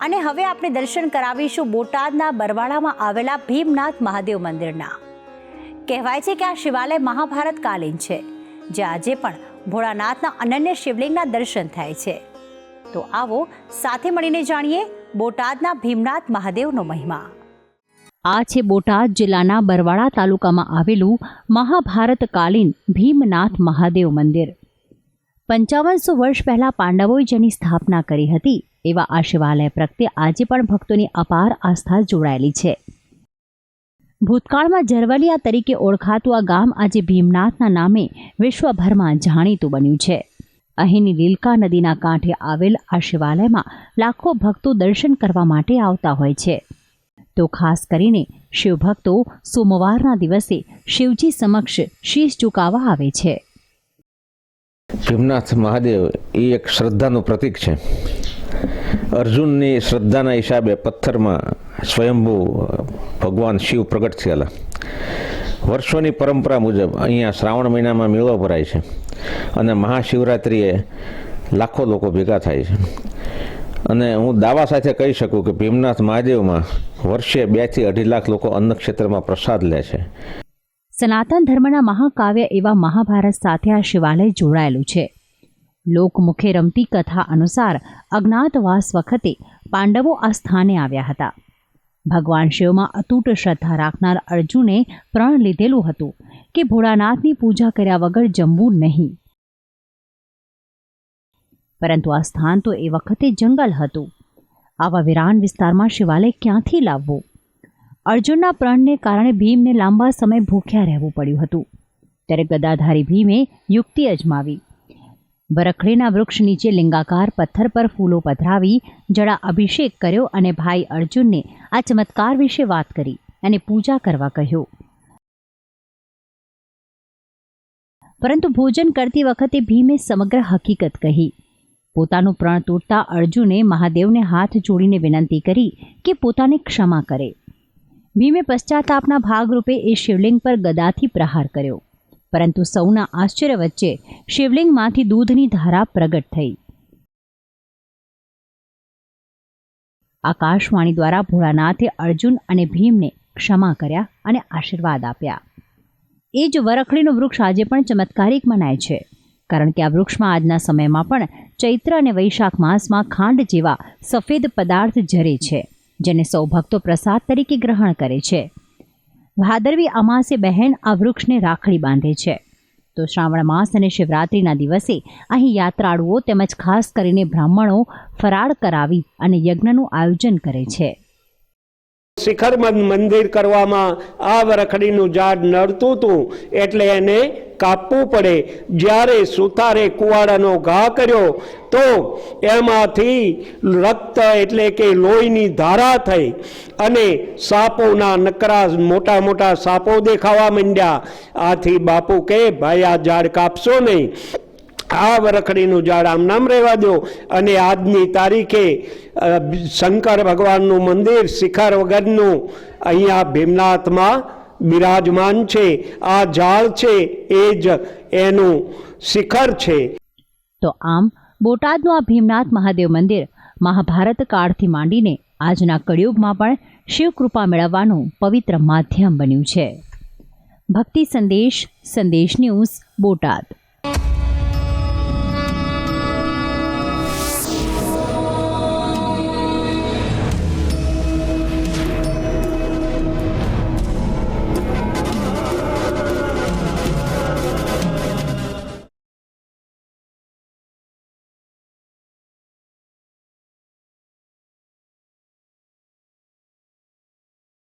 અને હવે આપણે દર્શન કરાવીશું બોટાદના બરવાડામાં આવેલા ભીમનાથ મહાદેવ મંદિરના. કહેવાય છે કે આ શિવાલય મહાભારત કાલીન છે, જે આજે પણ ભોળાનાથના અનન્ય શિવલિંગના દર્શન થાય છે. તો આવો સાથે મળીને જાણીએ બોટાદના ભીમનાથ મહાદેવનો મહિમા. આ છે બોટાદ જિલ્લાના બરવાડા તાલુકામાં આવેલું મહાભારત કાલીન ભીમનાથ મહાદેવ મંદિર. 5500 વર્ષ પહેલા પાંડવોએ જેની સ્થાપના કરી હતી એવા આ શિવાલય પ્રત્યે આજે પણ ભક્તોની અપાર આસ્થા જોડાયેલી છે. ભૂતકાળમાં જરવલિયા તરીકે ઓળખાતું આ ગામ આજે ભીમનાથના નામે વિશ્વભરમાં જાણીતું બન્યું છે. અહીંની લીલકા નદીના કાંઠે આવેલ આ શિવાલયમાં લાખો ભક્તો દર્શન કરવા માટે આવતા હોય છે. તો ખાસ કરીને શિવભક્તો સોમવારના દિવસે શિવજી સમક્ષ શીશ ઝુકાવવા આવે છે. ભીમનાથ મહાદેવ એ એક શ્રદ્ધાનું પ્રતીક છે. અર્જુનની શ્રદ્ધાના હિસાબે પથ્થરમાં સ્વયંભૂ ભગવાન શિવ પ્રગટ થયેલા. વર્ષોની પરંપરા મુજબ અહીંયા શ્રાવણ મહિનામાં મેળો ભરાય છે અને મહાશિવરાત્રિએ લાખો લોકો ભેગા થાય છે. અને હું દાવા સાથે કહી શકું કે ભીમનાથ મહાદેવમાં વર્ષે 2 થી 2.5 લાખ લોકો અન્નક્ષેત્રમાં પ્રસાદ લે છે. સનાતન ધર્મના મહાકાવ્ય એવા મહાભારત સાથે આ શિવાલય જોડાયેલું છે. લોકમુખે રમતી કથા અનુસાર અજ્ઞાતવાસ વખતે પાંડવો આ સ્થાને આવ્યા હતા. ભગવાન શિવમાં અતૂટ શ્રદ્ધા રાખનાર અર્જુને પ્રણ લીધેલું હતું કે ભોળાનાથની પૂજા કર્યા વગર જમવું નહીં. પરંતુ આ સ્થાન તો એ વખતે જંગલ હતું. આવા વિરાન વિસ્તારમાં શિવાલય ક્યાંથી લાવવું? અર્જુનના પ્રણને કારણે ભીમને લાંબા સમય ભૂખ્યા રહેવું પડ્યું હતું. ત્યારે ગદાધારી ભીમે યુક્તિ અજમાવી. વરખડીના વૃક્ષ નીચે લિંગાકાર પથ્થર પર ફૂલો પધરાવી જળા અભિષેક કર્યો અને ભાઈ અર્જુનને આ ચમત્કાર વિશે વાત કરી અને પૂજા કરવા કહ્યું. પરંતુ ભોજન કરતી વખતે ભીમે સમગ્ર હકીકત કહી. પોતાનું પ્રણ તોડતા અર્જુને મહાદેવને હાથ જોડીને વિનંતી કરી કે પોતાને ક્ષમા કરે. ભીમે પશ્ચાતાપના ભાગરૂપે એ શિવલિંગ પર ગદાથી પ્રહાર કર્યો. પરંતુ સૌના આશ્ચર્ય વચ્ચે શિવલિંગમાંથી દૂધની ધારા પ્રગટ થઈ. આકાશવાણી દ્વારા ભોળાનાથે અર્જુન અને ભીમને ક્ષમા કર્યા અને આશીર્વાદ આપ્યા. એ જ વરખડીનું વૃક્ષ આજે પણ ચમત્કારિક મનાય છે, કારણ કે આ વૃક્ષમાં આજના સમયમાં પણ ચૈત્ર અને વૈશાખ માસમાં ખાંડ જેવા સફેદ પદાર્થ ઝરે છે, જેને સૌ ભક્તો પ્રસાદ તરીકે ગ્રહણ કરે છે. ભાદરવી અમાસે બહેન આ વૃક્ષને રાખડી બાંધે છે. તો શ્રાવણ માસ અને શિવરાત્રિના દિવસે અહીં યાત્રાળુઓ તેમજ ખાસ કરીને બ્રાહ્મણો ફરાળ કરાવી અને યજ્ઞનું આયોજન કરે છે. શિખરબંધ મંદિર કરવામાં આ વરખડીનું ઝાડ નડતું હતું, એટલે એને કાપવું પડે. જ્યારે સુતારે કુવાડાનો ઘા કર્યો તો એમાંથી રક્ત એટલે કે લોહીની ધારા થઈ અને સાપોના નકરા મોટા મોટા સાપો દેખાવા માંડ્યા. આથી બાપુ કહે, ભાઈ આ ઝાડ કાપશો નહીં, આ વરખડીનું ઝાડ આમ નામ રહેવા દો. અને આજની તારીખે શંકર ભગવાનનું મંદિર શિખર વગરનું અહીંયા ભીમનાથમાં બિરાજમાન છે. આ ઝાડ છે એ જ એનું શિખર છે. તો આમ બોટાદનું આ ભીમનાથ મહાદેવ મંદિર મહાભારત કાળથી માંડીને આજના કળિયુગમાં પણ શિવકૃપા મેળવવાનું પવિત્ર માધ્યમ બન્યું છે. ભક્તિ સંદેશ ન્યૂઝ બોટાદ.